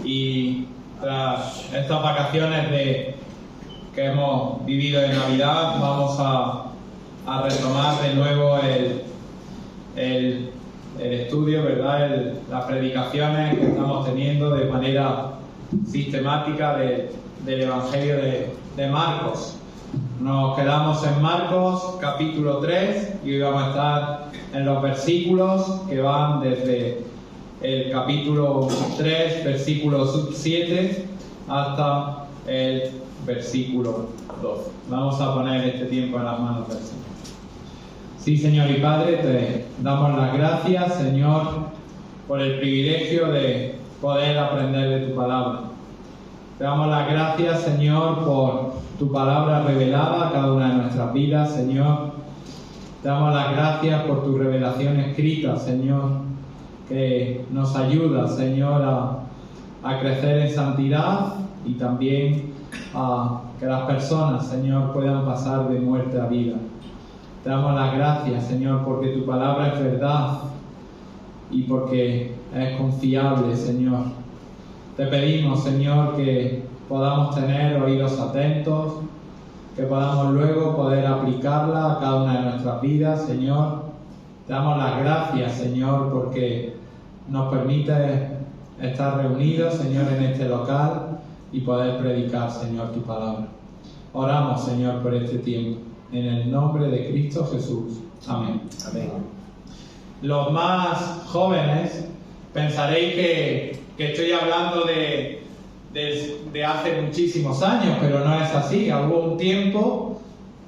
Y tras estas vacaciones que hemos vivido en Navidad, vamos a retomar de nuevo el estudio, ¿verdad? Las predicaciones que estamos teniendo de manera sistemática del Evangelio de Marcos. Nos quedamos en Marcos capítulo 3 y hoy vamos a estar en los versículos que van desde el capítulo 3, versículo 7 hasta el versículo 12. Vamos a poner este tiempo en las manos del Señor. Sí, Señor y Padre, te damos las gracias, Señor, por el privilegio de poder aprender de tu palabra. Te damos las gracias, Señor, por tu palabra revelada a cada una de nuestras vidas, Señor. Te damos las gracias por tu revelación escrita, Señor, que nos ayuda, Señor, a crecer en santidad y también a que las personas, Señor, puedan pasar de muerte a vida. Te damos las gracias, Señor, porque tu palabra es verdad y porque es confiable, Señor. Te pedimos, Señor, que podamos tener oídos atentos, que podamos luego poder aplicarla a cada una de nuestras vidas, Señor. Te damos las gracias, Señor, porque nos permite estar reunidos, Señor, en este local y poder predicar, Señor, tu palabra. Oramos, Señor, por este tiempo. En el nombre de Cristo Jesús. Amén. Amén. Los más jóvenes pensaréis que estoy hablando de hace muchísimos años, pero no es así. Hubo un tiempo,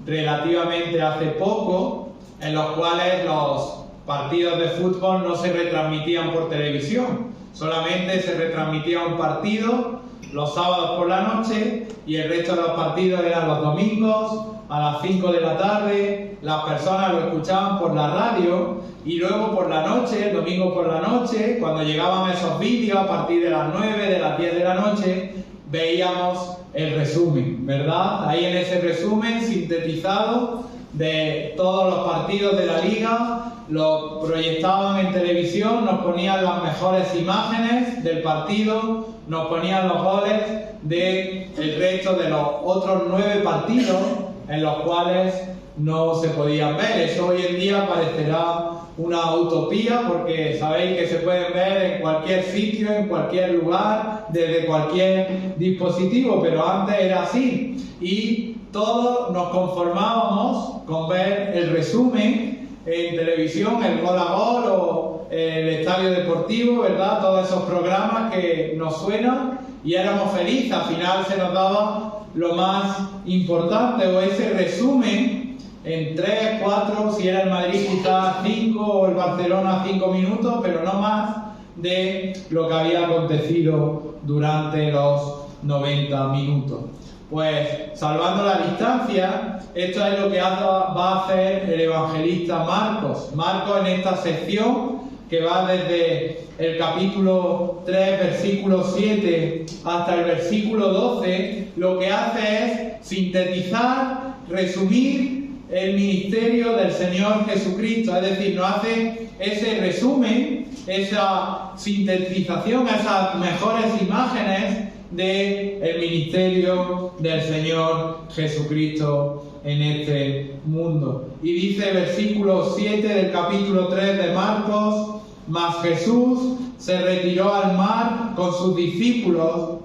relativamente hace poco, en los cuales los partidos de fútbol no se retransmitían por televisión. Solamente se retransmitía un partido los sábados por la noche y el resto de los partidos eran los domingos a las 5 de la tarde. Las personas lo escuchaban por la radio y luego por la noche, el domingo por la noche, cuando llegaban esos vídeos a partir de las 9, de las 10 de la noche, veíamos el resumen, ¿verdad? Ahí en ese resumen sintetizado de todos los partidos de la liga, lo proyectaban en televisión, nos ponían las mejores imágenes del partido, nos ponían los goles del resto de los otros 9 partidos en los cuales no se podían ver. Eso hoy en día parecerá una utopía porque sabéis que se pueden ver en cualquier sitio, en cualquier lugar, desde cualquier dispositivo, pero antes era así y todos nos conformábamos con ver el resumen en televisión, el gol a gol o el estadio deportivo, ¿verdad? Todos esos programas que nos suenan y éramos felices. Al final se nos daba lo más importante o ese resumen en 3, 4, si era el Madrid quizás 5 o el Barcelona 5 minutos, pero no más de lo que había acontecido durante los 90 minutos. Pues, salvando la distancia, esto es lo que va a hacer el evangelista Marcos. Marcos, en esta sección que va desde el capítulo 3, versículo 7 hasta el versículo 12, lo que hace es sintetizar, resumir el ministerio del Señor Jesucristo. Es decir, nos hace ese resumen, esa sintetización, esas mejores imágenes del ministerio del Señor Jesucristo en este mundo. Y dice versículo 7 del capítulo 3 de Marcos: mas Jesús se retiró al mar con sus discípulos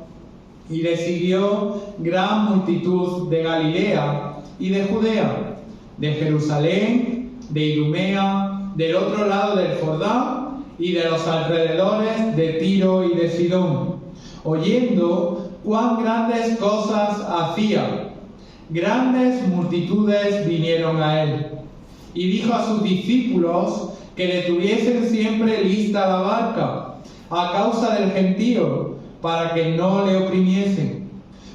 y le siguió gran multitud de Galilea y de Judea, de Jerusalén, de Idumea, del otro lado del Jordán y de los alrededores de Tiro y de Sidón, oyendo cuán grandes cosas hacía. Grandes multitudes vinieron a él, y dijo a sus discípulos que le tuviesen siempre lista la barca, a causa del gentío, para que no le oprimiesen,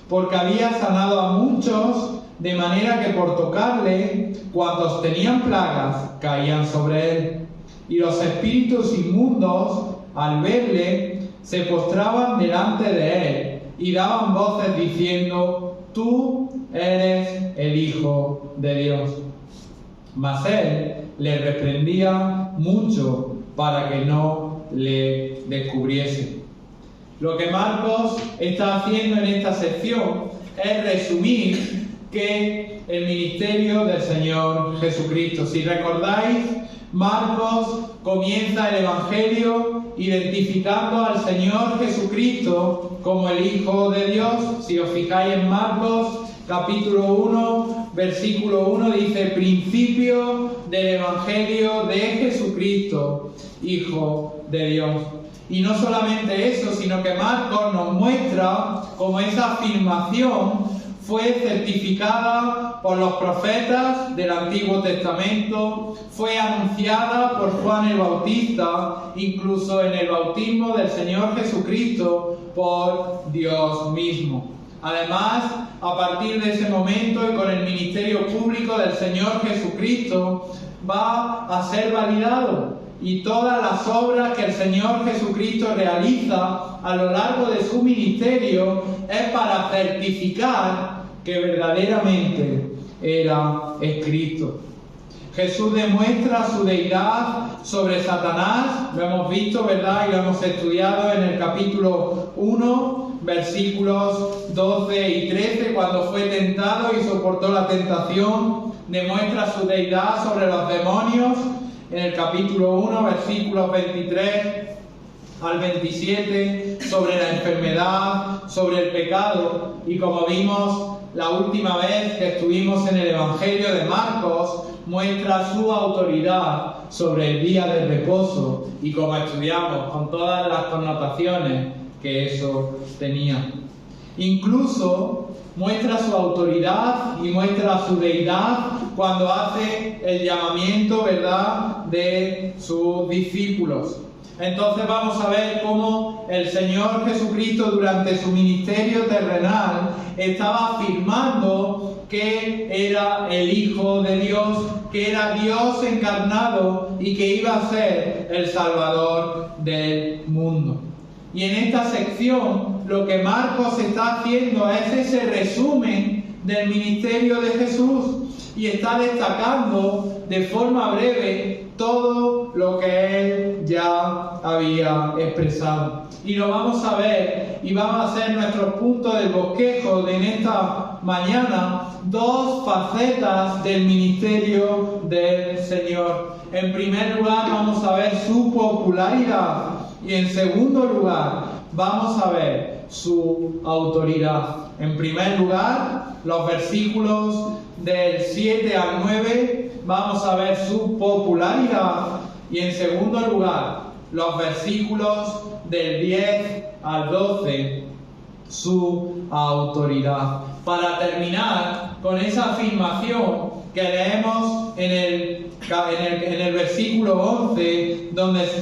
porque había sanado a muchos, de manera que por tocarle, cuantos tenían plagas, caían sobre él. Y los espíritus inmundos, al verle, se postraban delante de él, y daban voces diciendo: tú eres el Hijo de Dios. Mas él le reprendía mucho para que no le descubriese. Lo que Marcos está haciendo en esta sección es resumir que el ministerio del Señor Jesucristo. Si recordáis, Marcos comienza el Evangelio identificando al Señor Jesucristo como el Hijo de Dios. Si os fijáis en Marcos capítulo 1, versículo 1, dice: principio del Evangelio de Jesucristo, Hijo de Dios. Y no solamente eso, sino que Marcos nos muestra cómo esa afirmación fue certificada por los profetas del Antiguo Testamento, fue anunciada por Juan el Bautista, incluso en el bautismo del Señor Jesucristo por Dios mismo. Además, a partir de ese momento y con el ministerio público del Señor Jesucristo, va a ser validado. Y todas las obras que el Señor Jesucristo realiza a lo largo de su ministerio es para certificar que verdaderamente era Cristo. Jesús demuestra su deidad sobre Satanás, lo hemos visto, ¿verdad? Y lo hemos estudiado en el capítulo 1, versículos 12 y 13, cuando fue tentado y soportó la tentación, demuestra su deidad sobre los demonios. En el capítulo 1, versículos 23 al 27, sobre la enfermedad, sobre el pecado. Y como vimos la última vez que estuvimos en el Evangelio de Marcos, muestra su autoridad sobre el día de reposo, y como estudiamos, con todas las connotaciones que eso tenía. Incluso muestra su autoridad y muestra su deidad cuando hace el llamamiento, ¿verdad?, de sus discípulos. Entonces vamos a ver cómo el Señor Jesucristo durante su ministerio terrenal estaba afirmando que era el Hijo de Dios, que era Dios encarnado y que iba a ser el Salvador del mundo. Y en esta sección lo que Marcos está haciendo es ese resumen del ministerio de Jesús y está destacando de forma breve todo lo que él ya había expresado. Y lo vamos a ver y vamos a hacer nuestros puntos del bosquejo de en esta mañana, dos facetas del ministerio del Señor. En primer lugar vamos a ver su popularidad y en segundo lugar vamos a ver su autoridad. En primer lugar, los versículos del 7 al 9 vamos a ver su popularidad y en segundo lugar, los versículos del 10 al 12 su autoridad. Para terminar con esa afirmación que leemos en el versículo 11,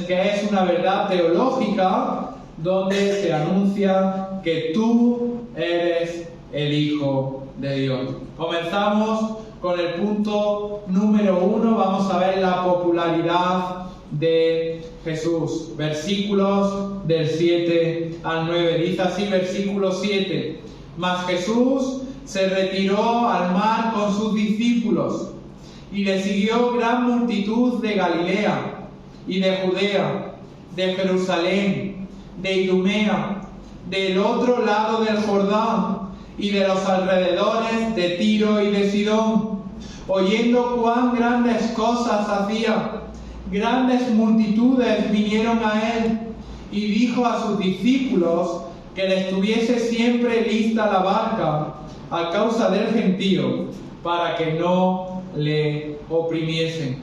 que es una verdad teológica, donde se anuncia que tú eres el Hijo de Dios. Comenzamos con el punto número 1, vamos a ver la popularidad de Jesús. Versículos del 7 al 9. Dice así, versículo 7. Mas Jesús se retiró al mar con sus discípulos, y le siguió gran multitud de Galilea, y de Judea, de Jerusalén, de Idumea, del otro lado del Jordán, y de los alrededores de Tiro y de Sidón, oyendo cuán grandes cosas hacía. Grandes multitudes vinieron a él, y dijo a sus discípulos que le estuviese siempre lista la barca a causa del gentío, para que no le oprimiesen.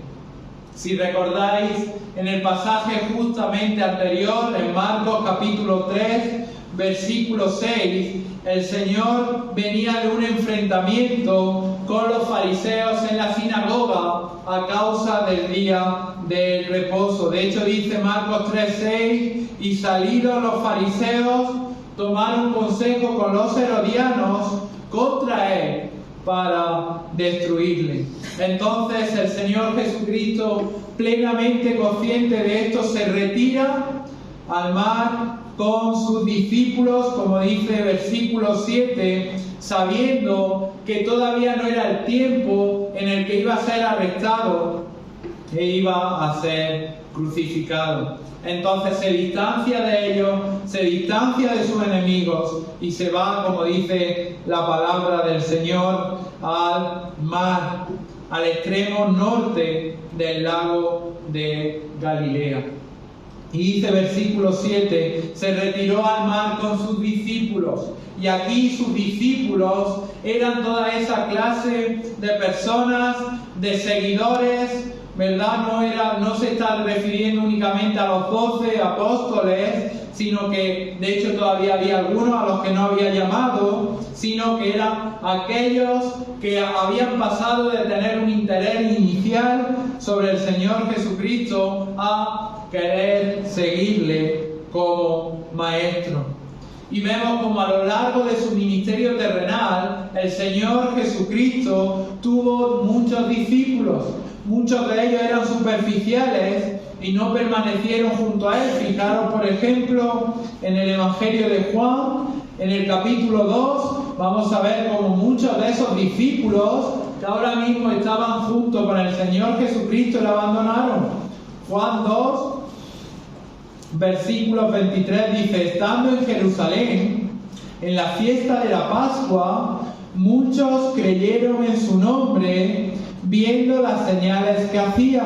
Si recordáis, en el pasaje justamente anterior, en Marcos capítulo 3, versículo 6, el Señor venía de un enfrentamiento con los fariseos en la sinagoga a causa del día del reposo. De hecho, dice Marcos 3:6, y salidos los fariseos, tomaron consejo con los herodianos contra él para destruirle. Entonces el Señor Jesucristo, plenamente consciente de esto, se retira al mar con sus discípulos, como dice el versículo 7, sabiendo que todavía no era el tiempo en el que iba a ser arrestado e iba a ser crucificado. Entonces se distancia de ellos, se distancia de sus enemigos y se va, como dice la palabra del Señor, al mar, al extremo norte del lago de Galilea. Y dice versículo 7, se retiró al mar con sus discípulos. Y aquí sus discípulos eran toda esa clase de personas, de seguidores, ¿verdad? No se está refiriendo únicamente a los 12 apóstoles, sino que de hecho todavía había algunos a los que no había llamado, sino que eran aquellos que habían pasado de tener un interés inicial sobre el Señor Jesucristo a querer seguirle como maestro. Y vemos como a lo largo de su ministerio terrenal, el Señor Jesucristo tuvo muchos discípulos. Muchos de ellos eran superficiales y no permanecieron junto a Él. Fijaros, por ejemplo, en el Evangelio de Juan, en el capítulo 2, vamos a ver cómo muchos de esos discípulos que ahora mismo estaban junto con el Señor Jesucristo le abandonaron. Juan 2, versículo 23 dice: estando en Jerusalén, en la fiesta de la Pascua, muchos creyeron en su nombre, viendo las señales que hacía.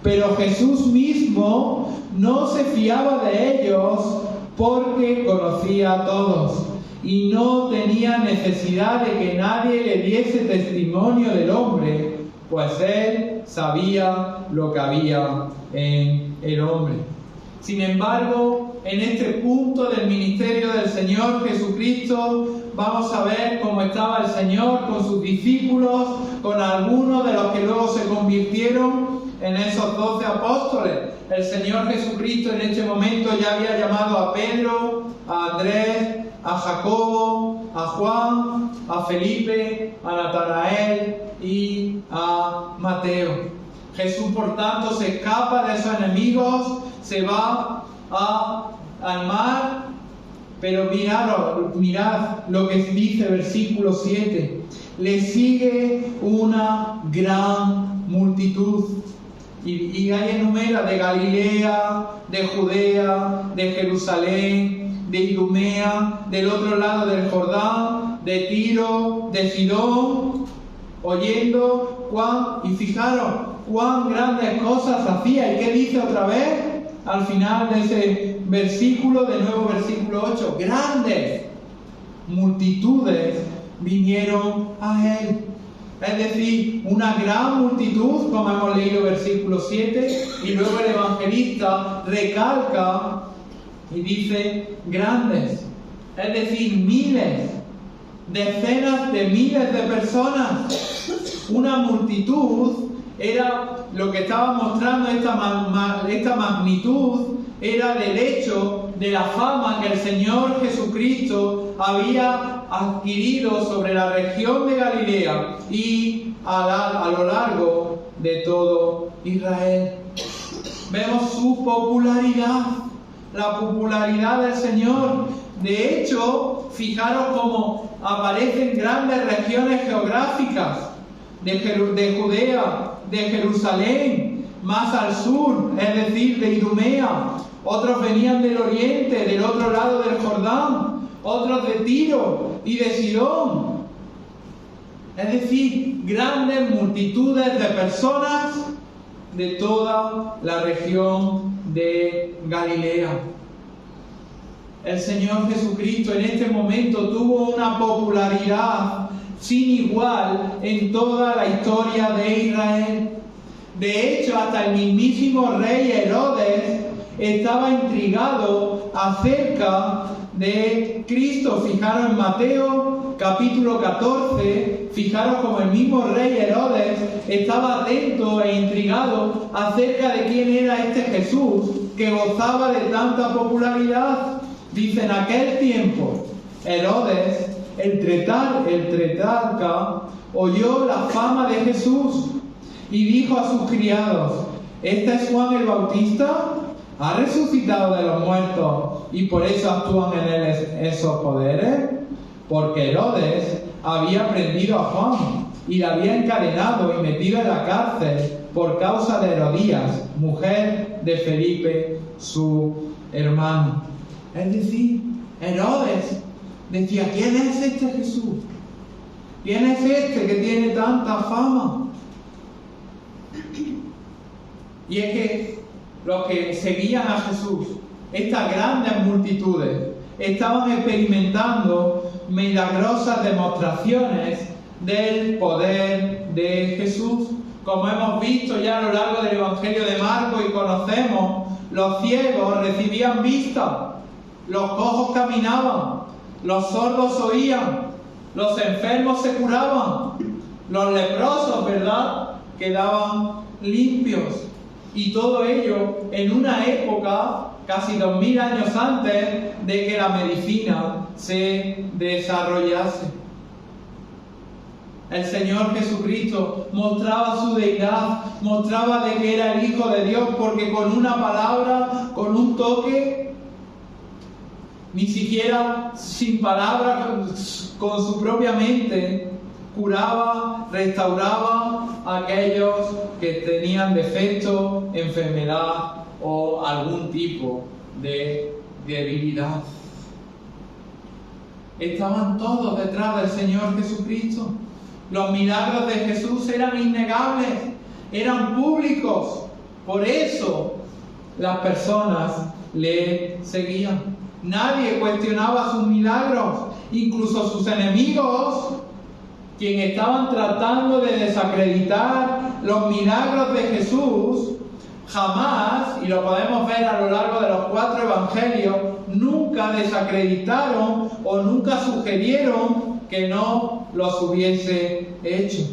Pero Jesús mismo no se fiaba de ellos, porque conocía a todos y no tenía necesidad de que nadie le diese testimonio del hombre, pues él sabía lo que había en el hombre. Sin embargo, en este punto del ministerio del Señor Jesucristo, vamos a ver cómo estaba el Señor con sus discípulos, con algunos de los que luego se convirtieron en esos 12 apóstoles. El Señor Jesucristo en este momento ya había llamado a Pedro, a Andrés, a Jacobo, a Juan, a Felipe, a Natanael y a Mateo. Jesús, por tanto, se escapa de esos enemigos, se va al mar, pero mirad lo que dice versículo 7. Le sigue una gran multitud. Y ahí enumera de Galilea, de Judea, de Jerusalén, de Idumea, del otro lado del Jordán, de Tiro, de Sidón, oyendo y fijaros cuán grandes cosas hacía. ¿Y qué dice otra vez? Al final de ese versículo, de nuevo versículo 8, grandes multitudes vinieron a él. Es decir, una gran multitud, como hemos leído versículo 7, y luego el evangelista recalca y dice grandes, es decir, miles, decenas de miles de personas. Una multitud era lo que estaba mostrando esta magnitud, era del hecho de la fama que el Señor Jesucristo había adquirido sobre la región de Galilea y a lo largo de todo Israel. Vemos su popularidad, la popularidad del Señor. De hecho, fijaros cómo aparecen grandes regiones geográficas de Judea, de Jerusalén, más al sur, es decir, de Idumea. Otros venían del oriente, del otro lado del Jordán, otros de Tiro y de Sidón. Es decir, grandes multitudes de personas de toda la región de Galilea. El Señor Jesucristo en este momento tuvo una popularidad sin igual en toda la historia de Israel. De hecho, hasta el mismísimo rey Herodes estaba intrigado acerca de Cristo. Fijaros en Mateo capítulo 14, fijaros como el mismo rey Herodes estaba atento e intrigado acerca de quién era este Jesús que gozaba de tanta popularidad. Dice: en aquel tiempo Herodes, el tetrarca, oyó la fama de Jesús y dijo a sus criados: ¿este es Juan el Bautista? ¿Ha resucitado de los muertos y por eso actúan en él esos poderes? Porque Herodes había prendido a Juan y le había encadenado y metido en la cárcel por causa de Herodías, mujer de Felipe, su hermano. Es decir, Herodes decía, ¿quién es este Jesús? ¿Quién es este que tiene tanta fama? Y es que los que seguían a Jesús, estas grandes multitudes, estaban experimentando milagrosas demostraciones del poder de Jesús. Como hemos visto ya a lo largo del Evangelio de Marcos y conocemos, los ciegos recibían vista, los cojos caminaban, los sordos oían, los enfermos se curaban, los leprosos, ¿verdad?, quedaban limpios. Y todo ello en una época, casi 2000 años antes de que la medicina se desarrollase. El Señor Jesucristo mostraba su deidad, mostraba de que era el Hijo de Dios, porque con una palabra, con un toque, ni siquiera sin palabras, con su propia mente, curaba, restauraba a aquellos que tenían defecto, enfermedad o algún tipo de debilidad. Estaban todos detrás del Señor Jesucristo. Los milagros de Jesús eran innegables, eran públicos. Por eso las personas le seguían. Nadie cuestionaba sus milagros, incluso sus enemigos, quienes estaban tratando de desacreditar los milagros de Jesús, jamás, y lo podemos ver a lo largo de los 4 evangelios, nunca desacreditaron o nunca sugirieron que no los hubiese hecho.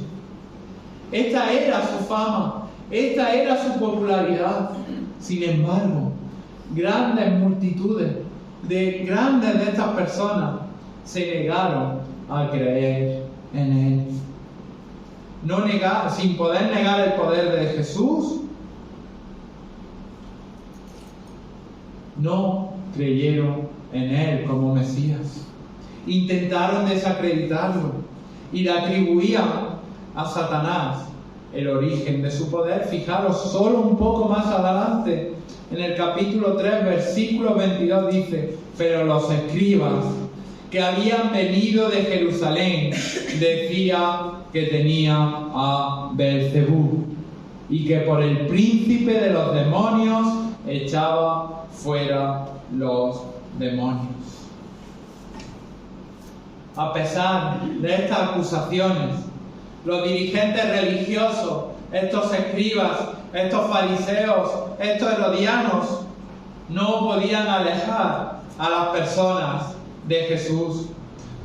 Esta era su fama, esta era su popularidad. Sin embargo, grandes multitudes de estas personas se negaron a creer en él. Sin poder negar el poder de Jesús, no creyeron en él como Mesías. Intentaron desacreditarlo y le atribuían a Satanás el origen de su poder. Fijaros, solo un poco más adelante, en el capítulo 3, versículo 22 dice: pero los escribas que habían venido de Jerusalén decían que tenía a Beelzebú y que por el príncipe de los demonios echaba fuera los demonios. A pesar de estas acusaciones, los dirigentes religiosos, estos escribas, estos fariseos, estos herodianos, no podían alejar a las personas de Jesús.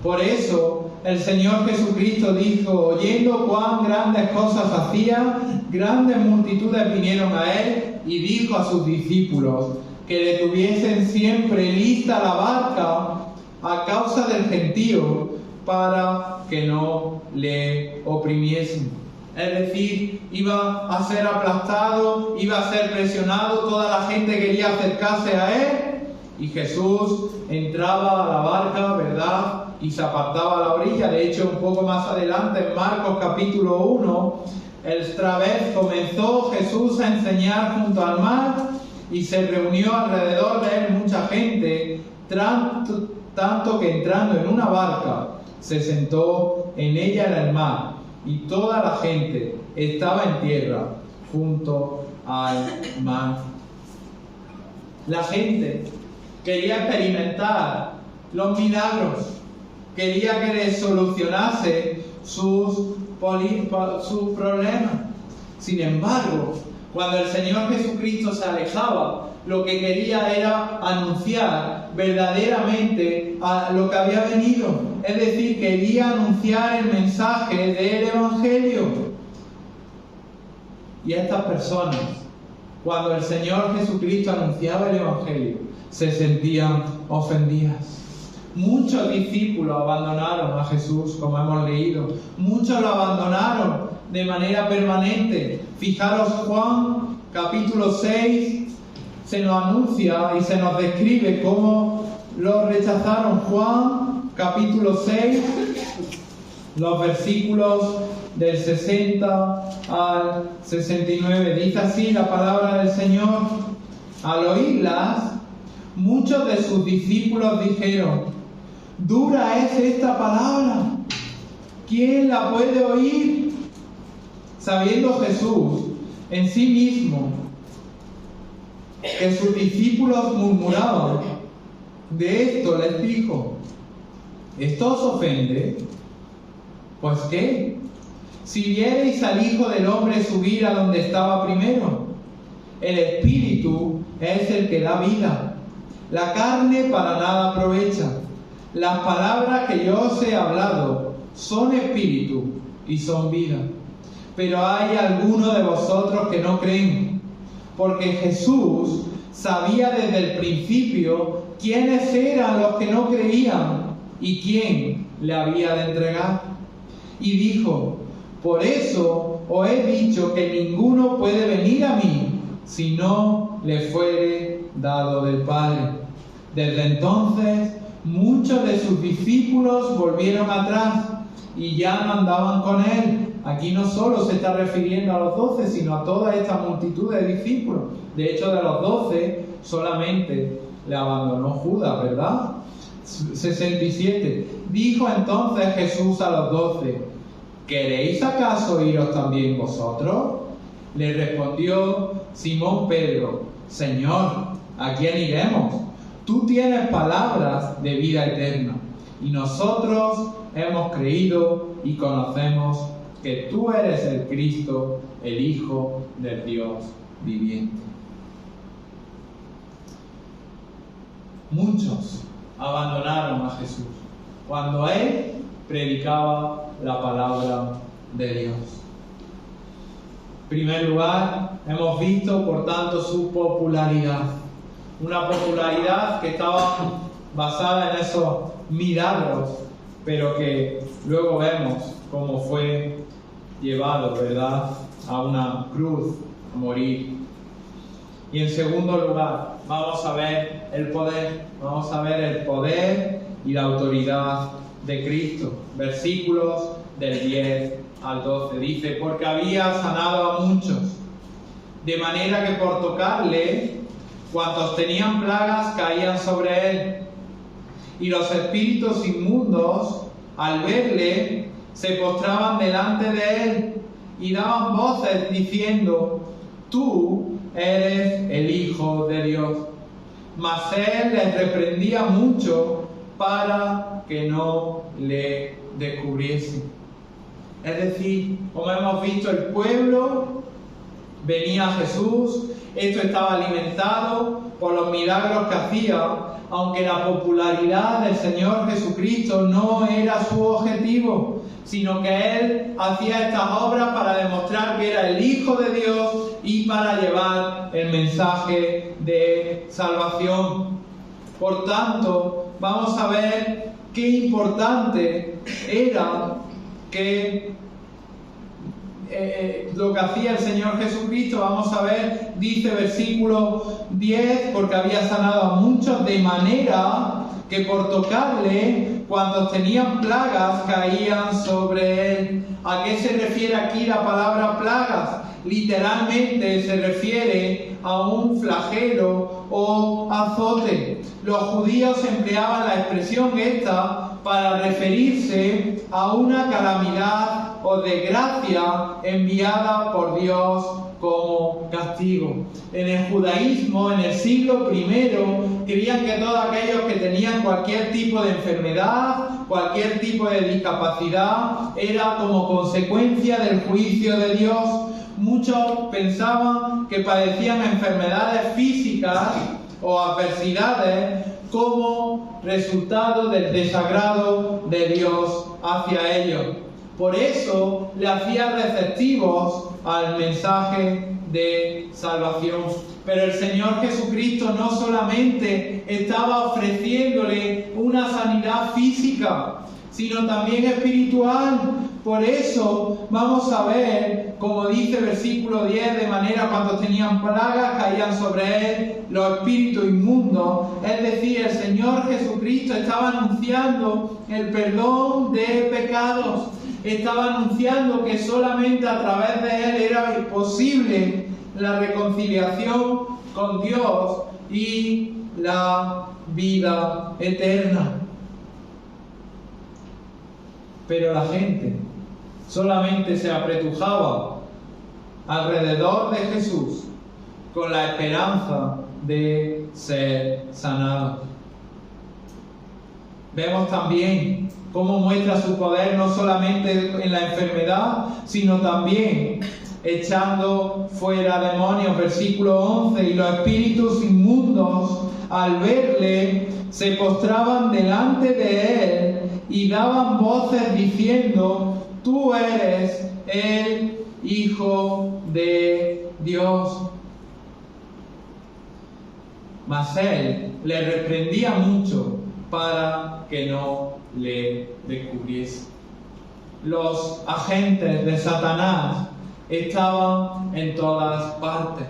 Por eso el Señor Jesucristo dijo: oyendo cuán grandes cosas hacía, grandes multitudes vinieron a él, y dijo a sus discípulos que le tuviesen siempre lista la barca a causa del gentío, para que no le oprimiesen. Es decir, iba a ser aplastado, iba a ser presionado, toda la gente quería acercarse a él, y Jesús entraba a la barca, ¿verdad?, y se apartaba a la orilla. De hecho, un poco más adelante, en Marcos capítulo 1, otra vez comenzó Jesús a enseñar junto al mar, y se reunió alrededor de él mucha gente, tanto que entrando en una barca, se sentó en ella en el mar, y toda la gente estaba en tierra junto al mar. La gente quería experimentar los milagros, quería que les solucionase sus problemas. Sin embargo, cuando el Señor Jesucristo se alejaba, lo que quería era anunciar verdaderamente a lo que había venido. Es decir, quería anunciar el mensaje del Evangelio. Y estas personas, cuando el Señor Jesucristo anunciaba el Evangelio, se sentían ofendidas. Muchos discípulos abandonaron a Jesús, como hemos leído. Muchos lo abandonaron de manera permanente. Fijaros, Juan capítulo 6 se nos anuncia y se nos describe cómo lo rechazaron. Juan capítulo 6, los versículos del 60 al 69. Dice así la palabra del Señor: al oírlas, muchos de sus discípulos dijeron: dura es esta palabra, ¿quién la puede oír? Sabiendo Jesús en sí mismo que sus discípulos murmuraban, de esto les dijo: ¿esto os ofende? Pues ¿qué? Si viereis al Hijo del Hombre subir a donde estaba primero, el Espíritu es el que da vida, la carne para nada aprovecha. Las palabras que yo os he hablado son espíritu y son vida. Pero hay algunos de vosotros que no creen, porque Jesús sabía desde el principio quiénes eran los que no creían y quién le había de entregar. Y dijo: por eso os he dicho que ninguno puede venir a mí si no le fuere dado del Padre. Desde entonces muchos de sus discípulos volvieron atrás y ya no andaban con él. Aquí no solo se está refiriendo a los 12, sino a toda esta multitud de discípulos. De hecho, de los 12, solamente le abandonó Judas, ¿verdad? 67. Dijo entonces Jesús a los 12: ¿queréis acaso iros también vosotros? Le respondió Simón Pedro: Señor, ¿a quién iremos? Tú tienes palabras de vida eterna, y nosotros hemos creído y conocemos que tú eres el Cristo, el Hijo del Dios viviente. Muchos abandonaron a Jesús cuando Él predicaba la palabra de Dios. En primer lugar, hemos visto, por tanto, su popularidad. Una popularidad que estaba basada en esos milagros, pero que luego vemos cómo fue llevado, ¿verdad?, a una cruz a morir. Y en segundo lugar, vamos a ver el poder. Vamos a ver el poder y la autoridad de Cristo. Versículos del 10 al 12. Dice: porque había sanado a muchos, de manera que por tocarle, cuantos tenían plagas caían sobre él. Y los espíritus inmundos, al verle, se postraban delante de él y daban voces diciendo: tú eres el Hijo de Dios. Mas él les reprendía mucho para que no le descubriesen. Es decir, como hemos visto, el pueblo venía a Jesús, esto estaba alimentado por los milagros que hacía, aunque la popularidad del Señor Jesucristo no era su objetivo, sino que Él hacía estas obras para demostrar que era el Hijo de Dios y para llevar el mensaje de salvación. Por tanto, vamos a ver qué importante era que lo que hacía el Señor Jesucristo. Vamos a ver, dice versículo 10, porque había sanado a muchos de manera que por tocarle, cuando tenían plagas, caían sobre él. ¿A qué se refiere aquí la palabra plagas? Literalmente se refiere a un flagelo o azote. Los judíos empleaban la expresión esta para referirse a una calamidad o desgracia enviada por Dios como castigo. En el judaísmo, en el siglo I, creían que todos aquellos que tenían cualquier tipo de enfermedad, cualquier tipo de discapacidad, era como consecuencia del juicio de Dios. Muchos pensaban que padecían enfermedades físicas o adversidades como resultado del desagrado de Dios hacia ellos. Por eso le hacía receptivos al mensaje de salvación. Pero el Señor Jesucristo no solamente estaba ofreciéndole una sanidad física, sino también espiritual. Por eso vamos a ver, como dice el versículo 10, de manera cuando tenían plagas caían sobre él los espíritus inmundos. Es decir, el Señor Jesucristo estaba anunciando el perdón de pecados. estaba anunciando que solamente a través de él era posible la reconciliación con Dios y la vida eterna. Pero la gente solamente se apretujaba alrededor de Jesús con la esperanza de ser sanado. Vemos también cómo muestra su poder no solamente en la enfermedad, sino también echando fuera demonios. Versículo 11: y los espíritus inmundos, al verle, se postraban delante de él y daban voces diciendo: tú eres el Hijo de Dios. Mas él le reprendía mucho para que no le descubriese. Los agentes de Satanás estaban en todas partes.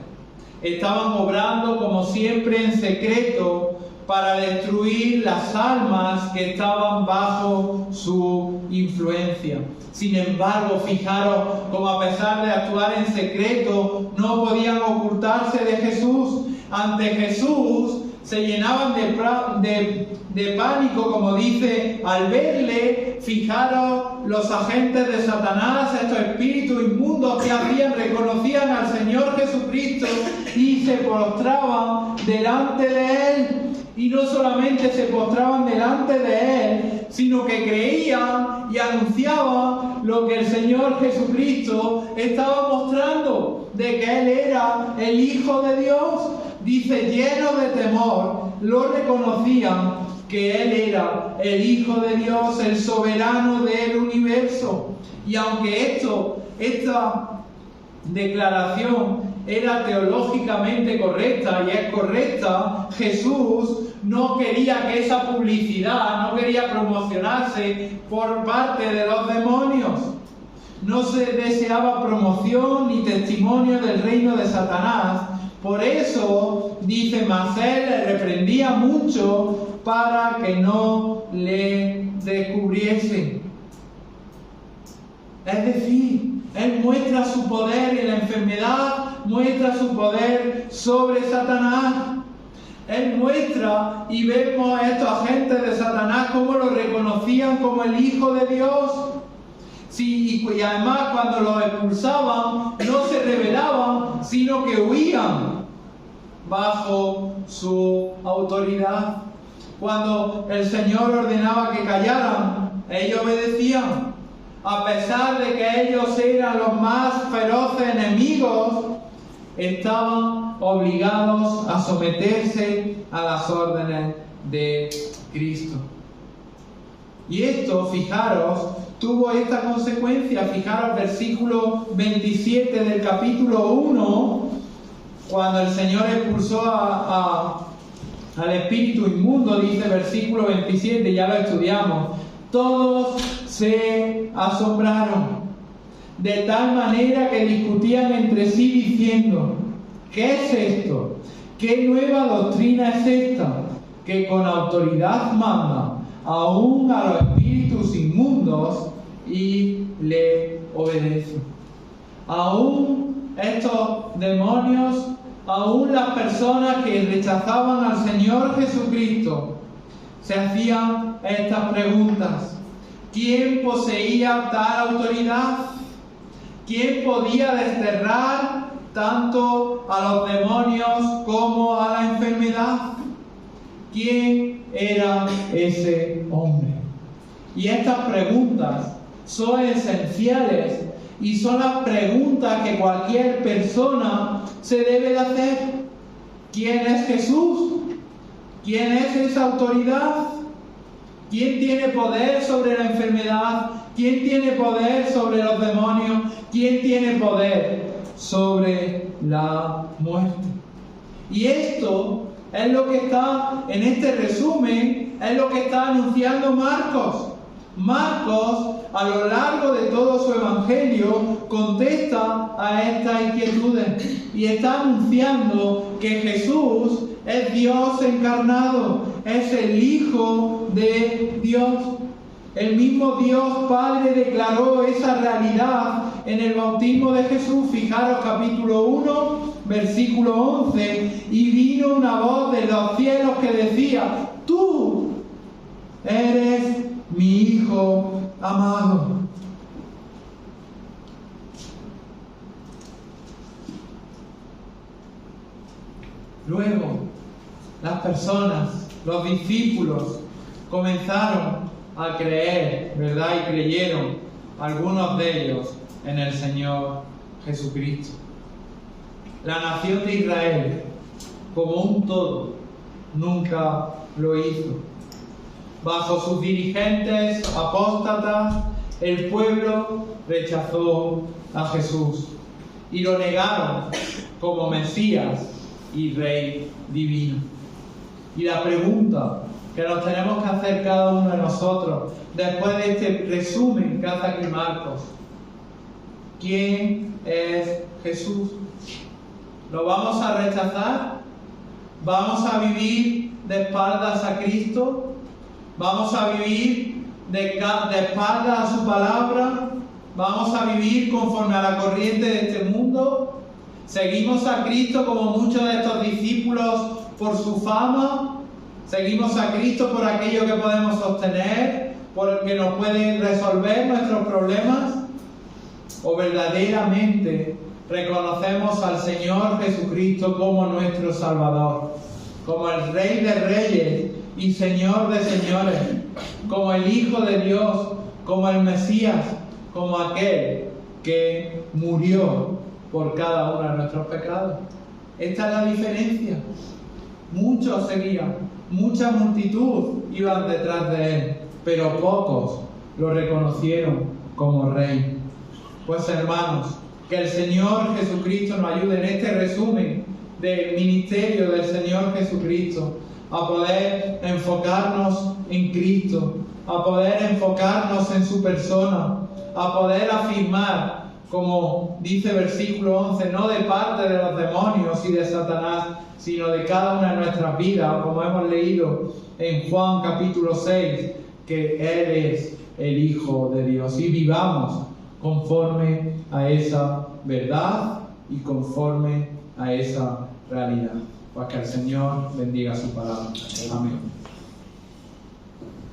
Estaban obrando como siempre en secreto para destruir las almas que estaban bajo su influencia. Sin embargo, fijaros cómo a pesar de actuar en secreto, no podían ocultarse de Jesús. Ante Jesús se llenaban de pánico, como dice, al verle. Fijaros, los agentes de Satanás, estos espíritus inmundos que hacían, reconocían al Señor Jesucristo y se postraban delante de él. Y no solamente se postraban delante de él, sino que creían y anunciaban lo que el Señor Jesucristo estaba mostrando, de que él era el Hijo de Dios. Dice, llenos de temor, lo reconocían que él era el Hijo de Dios, el soberano del universo. Y aunque esta declaración era teológicamente correcta y es correcta, Jesús no quería que esa publicidad, no quería promocionarse por parte de los demonios. No se deseaba promoción ni testimonio del reino de Satanás. Por eso, dice, mas él le reprendía mucho para que no le descubriesen. Es decir, él muestra su poder en la enfermedad, muestra su poder sobre Satanás. Él muestra, y vemos a estos agentes de Satanás cómo lo reconocían como el Hijo de Dios. Sí, y además cuando los expulsaban, no se rebelaban, sino que huían bajo su autoridad. Cuando el Señor ordenaba que callaran, ellos obedecían. A pesar de que ellos eran los más feroces enemigos, estaban obligados a someterse a las órdenes de Cristo. Y esto, fijaros, tuvo esta consecuencia. Fijaros, versículo 27 del capítulo 1, cuando el Señor expulsó al espíritu inmundo, dice versículo 27, ya lo estudiamos. Todos se asombraron, de tal manera que discutían entre sí diciendo: ¿qué es esto? ¿Qué nueva doctrina es esta? Que con autoridad manda aún a los espíritus inmundos y le obedecen. Aún estos demonios, aún las personas que rechazaban al Señor Jesucristo, se hacían estas preguntas. ¿Quién poseía tal autoridad? ¿Quién podía desterrar tanto a los demonios como a la enfermedad? ¿Quién era ese hombre? Y estas preguntas son esenciales y son las preguntas que cualquier persona se debe de hacer. ¿Quién es Jesús? ¿Quién es esa autoridad? ¿Quién tiene poder sobre la enfermedad? ¿Quién tiene poder sobre los demonios? ¿Quién tiene poder sobre la muerte? Y esto es lo que está en este resumen, es lo que está anunciando Marcos. Marcos, a lo largo de todo su evangelio, contesta a estas inquietudes y está anunciando que Jesús es Dios encarnado, es el Hijo de Dios. El mismo Dios Padre declaró esa realidad en el bautismo de Jesús. Fijaros, capítulo 1, versículo 11. Y vino una voz de los cielos que decía: tú eres mi Hijo amado. Luego, las personas, los discípulos, comenzaron a creer, ¿verdad? Y creyeron, algunos de ellos, en el Señor Jesucristo. La nación de Israel, como un todo, nunca lo hizo. Bajo sus dirigentes apóstatas, el pueblo rechazó a Jesús y lo negaron como Mesías y Rey divino. Y la pregunta que nos tenemos que hacer cada uno de nosotros, después de este resumen que hace aquí Marcos: ¿quién es Jesús? ¿Lo vamos a rechazar? ¿Vamos a vivir de espaldas a Cristo? ¿Vamos a vivir de espaldas a su palabra? ¿Vamos a vivir conforme a la corriente de este mundo? ¿Seguimos a Cristo como muchos de estos discípulos por su fama? ¿Seguimos a Cristo por aquello que podemos sostener? ¿Porque nos pueden resolver nuestros problemas? ¿O verdaderamente reconocemos al Señor Jesucristo como nuestro Salvador, como el Rey de Reyes y Señor de Señores, como el Hijo de Dios, como el Mesías, como aquel que murió por cada uno de nuestros pecados? Esta es la diferencia. Muchos seguían, mucha multitud iban detrás de él, pero pocos lo reconocieron como Rey. Pues hermanos, que el Señor Jesucristo nos ayude en este resumen del ministerio del Señor Jesucristo a poder enfocarnos en Cristo, a poder enfocarnos en su persona, a poder afirmar, como dice versículo 11, no de parte de los demonios y de Satanás, sino de cada una de nuestras vidas, como hemos leído en Juan capítulo 6, que Él es el Hijo de Dios, y vivamos conforme a esa verdad y conforme a esa realidad. Pues que el Señor bendiga su palabra. Amén.